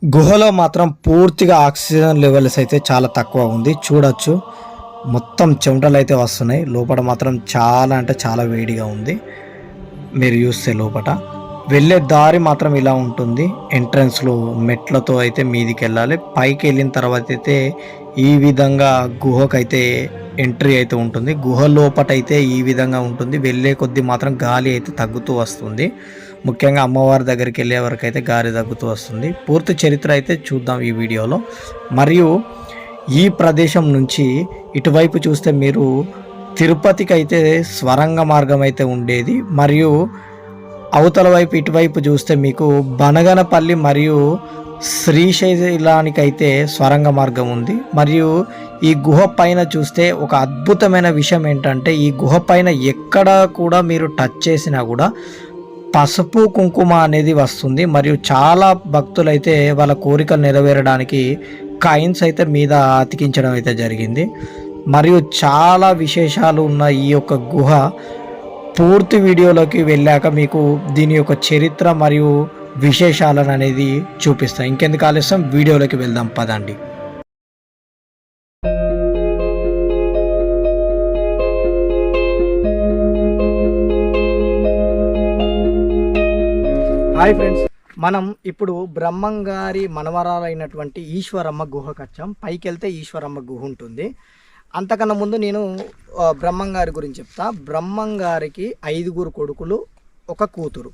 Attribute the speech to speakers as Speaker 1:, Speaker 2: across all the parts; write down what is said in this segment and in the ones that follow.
Speaker 1: గుహలో మాత్రం పూర్తిగా ఆక్సిజన్ లెవెల్స్ అయితే చాలా తక్కువ ఉంది. చూడొచ్చు మొత్తం చెమటలు అయితే వస్తున్నాయి. లోపల మాత్రం చాలా అంటే చాలా వేడిగా ఉంది. మీరు చూస్తే లోపల వెళ్ళే దారి మాత్రం ఇలా ఉంటుంది. ఎంట్రన్స్లో మెట్లతో అయితే మీదికి వెళ్ళాలి. పైకి వెళ్ళిన తర్వాత అయితే ఈ విధంగా గుహకైతే ఎంట్రీ అయితే ఉంటుంది. గుహ లోపటైతే ఈ విధంగా ఉంటుంది. వెళ్ళే కొద్దీ మాత్రం గాలి అయితే తగ్గుతూ వస్తుంది. ముఖ్యంగా అమ్మవారి దగ్గరికి వెళ్ళే వరకు అయితే గాలి తగ్గుతూ వస్తుంది. పూర్తి చరిత్ర అయితే చూద్దాం ఈ వీడియోలో. మరియు ఈ ప్రదేశం నుంచి ఇటువైపు చూస్తే మీరు తిరుపతికి అయితే స్వరంగ మార్గం అయితే ఉండేది. మరియు అవతల వైపు ఇటువైపు చూస్తే మీకు బనగనపల్లి మరియు శ్రీశైలానికైతే స్వరంగ మార్గం ఉంది. మరియు ఈ గుహ పైన చూస్తే ఒక అద్భుతమైన విషయం ఏంటంటే ఈ గుహ పైన ఎక్కడ కూడా మీరు టచ్ చేసినా కూడా పసుపు కుంకుమ అనేది వస్తుంది. మరియు చాలా భక్తులైతే వాళ్ళ కోరికలు నెరవేరడానికి కాయిన్స్ అయితే మీద అతికించడం అయితే జరిగింది. మరియు చాలా విశేషాలు ఉన్న ఈ యొక్క గుహ పూర్తి వీడియోలోకి వెళ్ళాక మీకు దీని యొక్క చరిత్ర మరియు విశేషాలను అనేది చూపిస్తాను. ఇంకెందుకు ఆలస్యం, వీడియోలోకి వెళ్దాం పదండి. హాయ్ ఫ్రెండ్స్, మనం ఇప్పుడు బ్రహ్మంగారి మనవరాలైనటువంటి ఈశ్వరమ్మ గుహకు వచ్చాం. పైకి వెళ్తే ఈశ్వరమ్మ గుహ ఉంటుంది. అంతకన్నా ముందు నేను బ్రహ్మంగారి గురించి చెప్తా. బ్రహ్మంగారికి 5 కొడుకులు, ఒక కూతురు.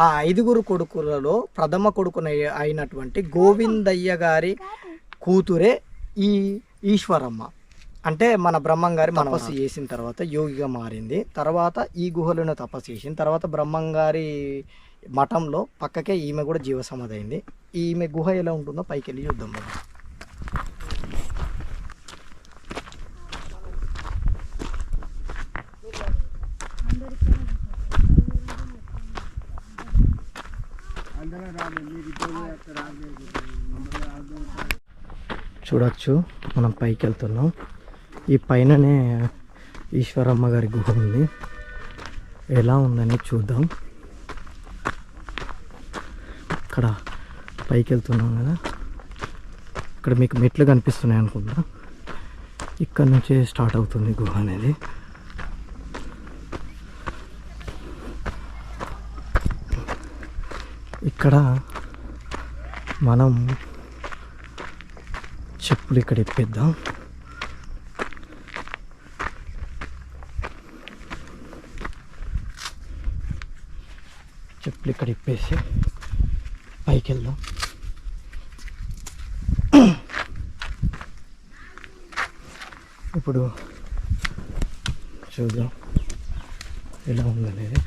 Speaker 1: ఆ 5 కొడుకులలో ప్రథమ కొడుకున అయినటువంటి గోవిందయ్య గారి కూతురే ఈ ఈశ్వరమ్మ. అంటే మన బ్రహ్మంగారి తపస్సు చేసిన తర్వాత యోగిగా మారింది. తర్వాత ఈ గుహలోనే తపస్సు చేసిన తర్వాత బ్రహ్మంగారి మఠంలో పక్కకే ఈమె కూడా జీవసమాధి అయింది. ఈమె గుహ ఎలా ఉంటుందో పైకి వెళ్ళి చూద్దాం. చూడొచ్చు, మనం పైకి వెళ్తున్నాం. ఈ పైననే ఈశ్వరమ్మ గారి గుహ ఉంది. ఎలా ఉందని చూద్దాం. ఇక్కడ పైకి వెళ్తున్నాం కదా, ఇక్కడ మీకు మెట్లు కనిపిస్తున్నాయి అనుకుంటా. ఇక్కడ నుంచే స్టార్ట్ అవుతుంది గుహ అనేది. ఇక్కడ మనం చెప్పులు ఇక్కడ ఇప్పేద్దాం. చెప్పులు ఇక్కడ ఇప్పేసి పైకి వెళ్దాం. ఇప్పుడు చూద్దాం ఎలా ఉందనేది.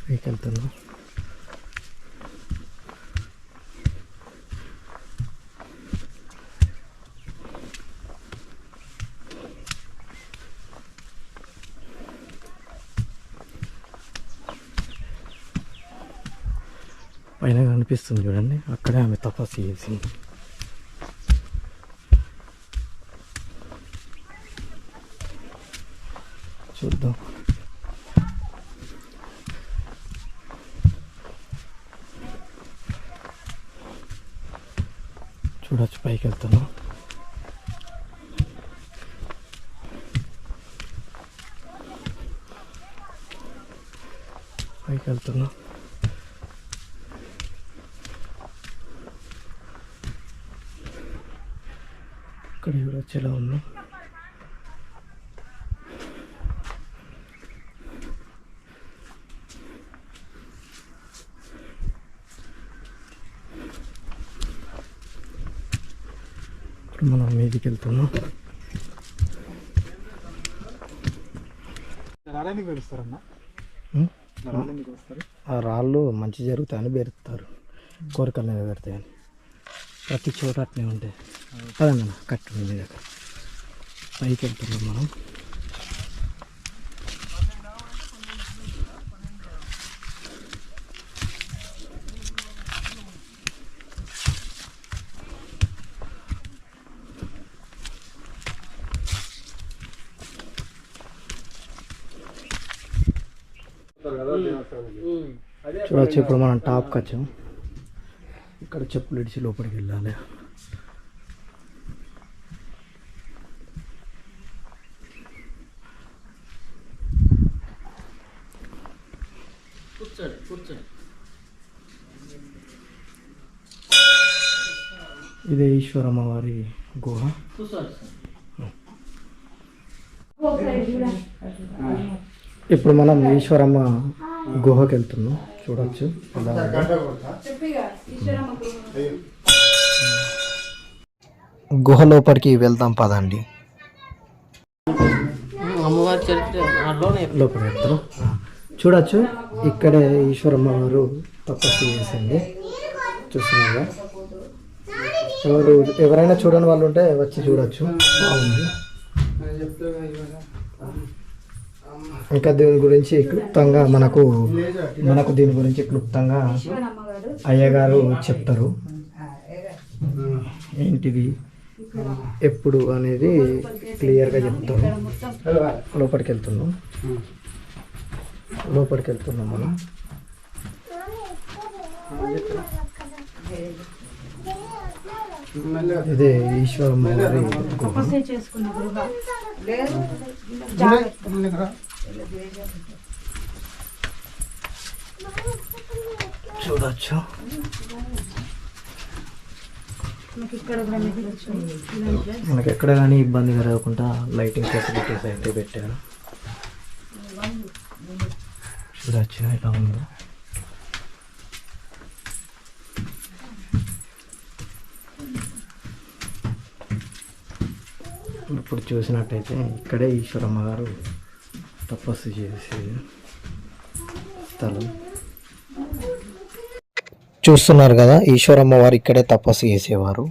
Speaker 1: పైకి వెళ్తున్నాం. పైన కనిపిస్తుంది చూడండి, అక్కడే ఆమె తపస్సు చేసింది. చూద్దాం. చూడొచ్చు, పైకి వెళ్తున్నాం. పైకి వెళ్తున్నాం. ఇక్కడ చూడొచ్చు ఎలా ఉన్నాం. ఇప్పుడు మనం మీదికి వెళ్తున్నాం. ఆ రాళ్ళు మంచి జరుగుతాయని బెరుతారు, కోరికలు నెరవేరుతాయని. ప్రతి చోట అట్నే ఉంటాయి. అదన్న కట్టు మీద పైకి వెళ్తున్నాం మనం. చూడవచ్చు. ఇప్పుడు మనం టాప్కి వచ్చాం. ఇక్కడ చెప్పులు ఇడిచి లోపలికి వెళ్ళాలి. ఇదే ఈశ్వరమ్మ వారి గుహ. ఇప్పుడు మనం ఈశ్వరమ్మ గుహకి వెళ్తున్నాం. చూడవచ్చు. గుహ లోపలికి వెళ్దాం పదండి.
Speaker 2: అమ్మవారి చరిత్ర
Speaker 1: లోపలికి వెళ్తాం. చూడవచ్చు. ఇక్కడే ఈశ్వరమ్మ వారు తపస్సు చేసింది. చూస్తున్నారా? ఎవరైనా చూడని వాళ్ళు ఉంటే వచ్చి చూడొచ్చు. బాగుంది. ఇంకా దీని గురించి క్లుప్తంగా మనకు దీని గురించి క్లుప్తంగా అయ్యగారు చెప్తారు. ఏంటిది ఎప్పుడు అనేది క్లియర్గా చెప్తారు. లోపలికి వెళ్తున్నాం మనం. ఇదే ఈశ్వరమ్మ వారి గుహ. చూడొచ్చు. మనకి ఎక్కడ కానీ ఇబ్బంది కలగకుండా లైటింగ్ ఫెసిలిటీస్ అయితే పెట్టారు. చూడొచ్చు ఎలా ఉందో. ఇప్పుడు చూసినట్టయితే ఇక్కడే ఈశ్వరమ్మ గారు తపస్సు చేసే స్థలం. చూస్తున్నారు కదా, ఈశ్వరమ్మ వారు ఇక్కడే తపస్సు చేసేవారు.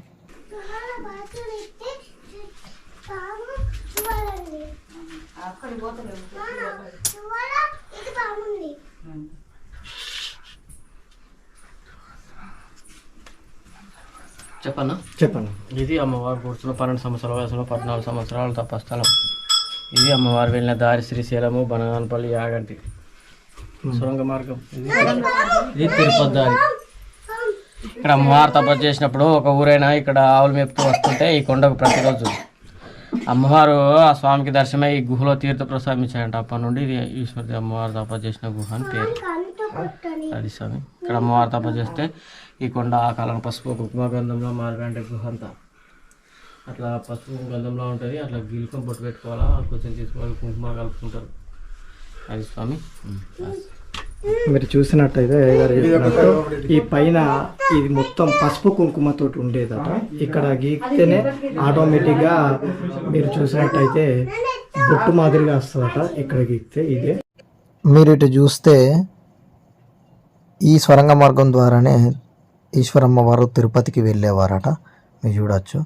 Speaker 1: చెప్పండి.
Speaker 2: ఇది అమ్మవారు కూర్చున్న 12 సంవత్సరాల వయసులో 14 సంవత్సరాల తపస్థలం. ఇది అమ్మవారు వెళ్ళిన దారి శ్రీశైలము, బనగానపల్లి, యాగంటి సొరంగ మార్గం. ఇది తిరుపతి దారి. ఇక్కడ అమ్మవారు తపస్సు చేసినప్పుడు ఒక ఊరైనా ఇక్కడ ఆవులు మేపుతూ వస్తుంటే ఈ కొండకు ప్రతిరోజు అమ్మవారు ఆ స్వామికి దర్శనమై ఈ గుహలో తీర్థ ప్రసాదించాయంట. అప్పటి నుండి ఇది ఈశ్వరి అమ్మవారు తపస్సు చేసిన గుహ అని పేరు. అది స్వామి ఇక్కడ అమ్మవారు తపస్సు చేస్తే ఈ కొండ ఆ కాలం పసుపు కుంకుమ గంధంలో మారిపోయింటే గుహ అంతా అట్లా పసుపు గంధంలో ఉంటుంది. అట్లా గీలుకొని బొట్టు పెట్టుకోవాలా, కొంచెం తీసుకోవాలి, కుంకుమ కలుపుకుంటారు. అది స్వామి.
Speaker 1: మీరు చూసినట్టయితే ఈ పైన ఇది మొత్తం పసుపు కుంకుమతోటి ఉండేదట. ఇక్కడ గీక్తేనే ఆటోమేటిక్గా మీరు చూసినట్టయితే బొట్టు మాదిరిగా వస్తుందట ఇక్కడ గీక్తే. ఇదే మీరు ఇటు చూస్తే ఈ స్వరంగ మార్గం ద్వారానే ఈశ్వరమ్మ వారు తిరుపతికి వెళ్ళేవారట. మీరు చూడవచ్చు.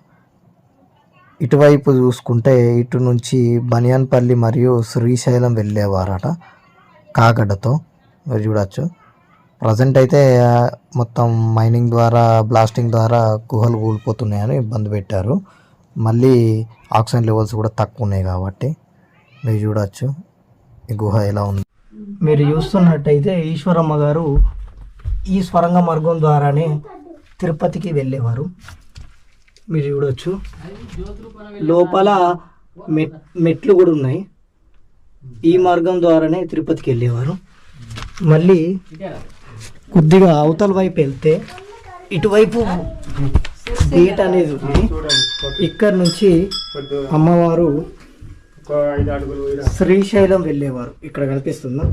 Speaker 1: ఇటువైపు చూసుకుంటే ఇటు నుంచి బనియాన్పల్లి మరియు శ్రీశైలం వెళ్ళేవారట కాగడతో. మీరు చూడవచ్చు. ప్రజెంట్ అయితే మొత్తం మైనింగ్ ద్వారా బ్లాస్టింగ్ ద్వారా గుహలు కూలిపోతున్నాయని ఇబ్బంది పెట్టారు. మళ్ళీ ఆక్సిజన్ లెవెల్స్ కూడా తక్కువ ఉన్నాయి కాబట్టి మీరు చూడవచ్చు ఈ గుహ ఎలా ఉంది. మీరు చూస్తున్నట్టయితే ఈశ్వరమ్మ గారు ఈ స్వరంగ మార్గం ద్వారానే తిరుపతికి వెళ్ళేవారు. మీరు చూడవచ్చు. లోపల మెట్లు కూడా ఉన్నాయి. ఈ మార్గం ద్వారానే తిరుపతికి వెళ్ళేవారు. మళ్ళీ కొద్దిగా అవతల వైపు వెళ్తే ఇటువైపు గేట్ అనేది ఉంది. ఇక్కడ నుంచి అమ్మవారు శ్రీశైలం వెళ్ళేవారు. ఇక్కడ కనిపిస్తుందా?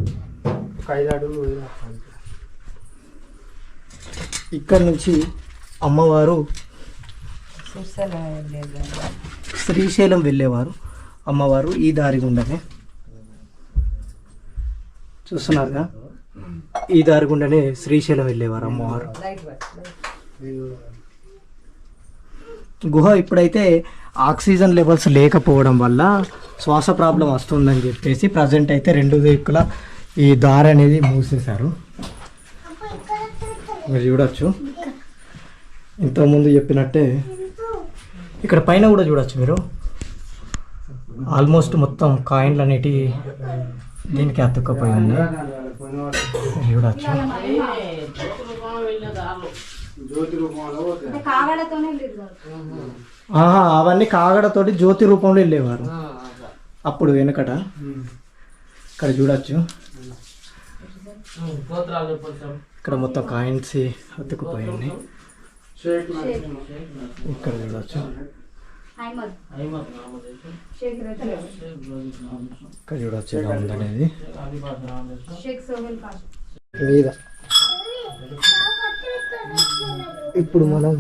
Speaker 1: ఇక్కడ నుంచి అమ్మవారు శ్రీశైలం వెళ్ళేవారు. అమ్మవారు ఈ దారి గుండానే చూస్తున్నారుగా, ఈ దారి గుండానే శ్రీశైలం వెళ్ళేవారు అమ్మవారు. గుహ ఇప్పుడైతే ఆక్సిజన్ లెవెల్స్ లేకపోవడం వల్ల శ్వాస ప్రాబ్లం వస్తుందని చెప్పేసి ప్రజెంట్ అయితే 2 దిక్కుల ఈ దారి అనేది మూసేశారు. మీరు చూడవచ్చు. ఇంతకుముందు చెప్పినట్టే ఇక్కడ పైన కూడా చూడవచ్చు మీరు. ఆల్మోస్ట్ మొత్తం కాయిన్లు అనేటివి దీనికి అతుక్కపోయి ఉన్నాయి. చూడచ్చు. అవన్నీ కాగడతోటి జ్యోతి రూపంలో వెళ్ళేవారు అప్పుడు వెనకట. ఇక్కడ చూడచ్చు, ఇక్కడ మొత్తం కాయిన్స్ అతుకుపోయింది. ఇక్కడ చూడచ్చు, ఇక్కడ చూడచ్చు ఎలా ఉందనేది మీద. ఇప్పుడు మనం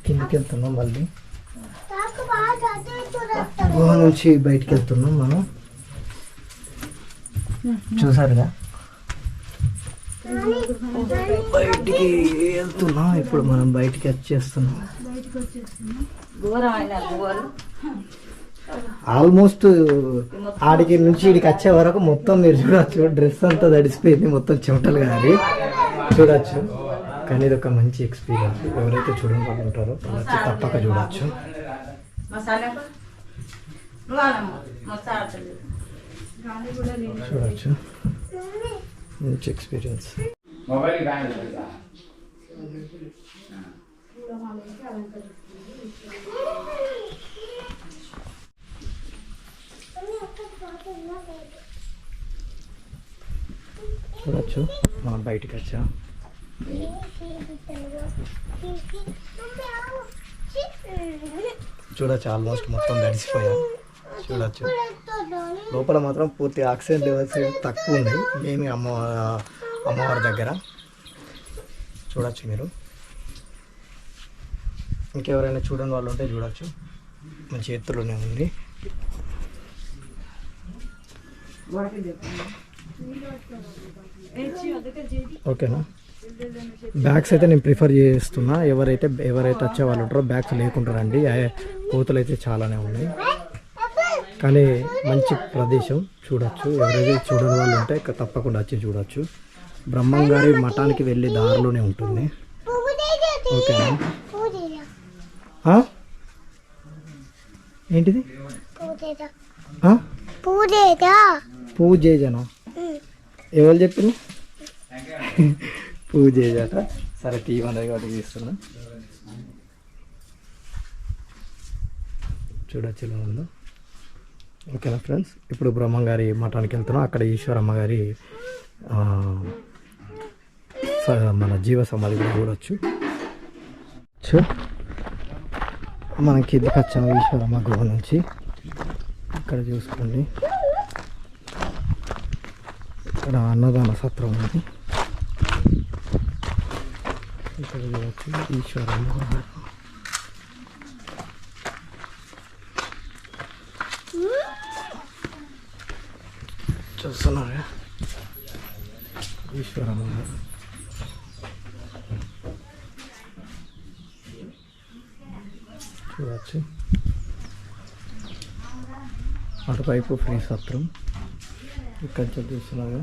Speaker 1: కిందికి వెళ్తున్నాం, మళ్ళీ గుహ నుంచి బయటికి వెళ్తున్నాం మనం. చూసారుగా బయటికి వెళ్తున్నాం. ఇప్పుడు మనం బయటికి వచ్చేస్తున్నాం. ఆల్మోస్ట్ ఆడికి నుంచి ఇడికి వచ్చే వరకు మొత్తం మీరు చూడచ్చు, డ్రెస్ అంతా తడిసిపోయింది, మొత్తం చెమటలు కానీ చూడచ్చు. కానీ ఇది ఒక మంచి ఎక్స్పీరియన్స్. ఎవరైతే చూడని వాళ్ళు ఉంటారో వచ్చి తప్పక చూడచ్చు. చూడచ్చు, మంచి ఎక్స్పీరియన్స్. చూడచ్చు, మనం బయటికి వచ్చాం. చూడచ్చు, ఆల్మోస్ట్ మొత్తం తడిసిపోయాం. చూడచ్చు, లోపల మాత్రం పూర్తి ఆక్సిజన్ లెవెల్స్ తక్కువ ఉన్నాయి. ఏమి అమ్మవారి దగ్గర చూడచ్చు మీరు. ఇంకెవరైనా చూడని వాళ్ళు ఉంటే చూడచ్చు, మంచి ఎత్తులోనే ఉంది. ఓకేనా, బ్యాగ్స్ అయితే నేను ప్రిఫర్ చేస్తున్నా. ఎవరైతే వచ్చే వాళ్ళు ఉంటారో బ్యాగ్స్ లేకుంటారండి. కోతులు అయితే చాలానే ఉన్నాయి, కానీ మంచి ప్రదేశం చూడొచ్చు. ఎవరైతే చూడని వాళ్ళు ఉంటే తప్పకుండా వచ్చి చూడొచ్చు. బ్రహ్మంగారి మఠానికి వెళ్ళే దారిలోనే ఉంటుంది. ఓకేనా, ఏంటిది పూజేజనా? ఎవరు చెప్పింది పూజేజట? సరే టీవీ అనేది కాబట్టి తీస్తున్నా. చూడొచ్చు ఎలా ఉందో. ఓకేనా ఫ్రెండ్స్, ఇప్పుడు బ్రహ్మంగారి మఠానికి వెళ్తున్నాం. అక్కడ ఈశ్వరమ్మ గారి మన జీవ సమాధి కూడా చూడొచ్చు. మనం కిందకి వచ్చాము ఈశ్వరమ్మ గుహ నుంచి. ఇక్కడ చూసుకోండి, ఇక్కడ అన్నదాన సత్రం ఉంది. ఇక్కడ చూడవచ్చు ఈశ్వరమ్మ గుహ. చూస్తున్నారా ఈశ్వరమ్మ గారు. చూడవచ్చు, అటువైపు ఫ్రీ సత్రం. ఇక్కడ చూస్తున్నారు,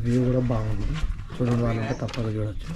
Speaker 1: వ్యూ కూడా బాగుంది. చూడండి, వాళ్ళంటే తప్పక చూడవచ్చు.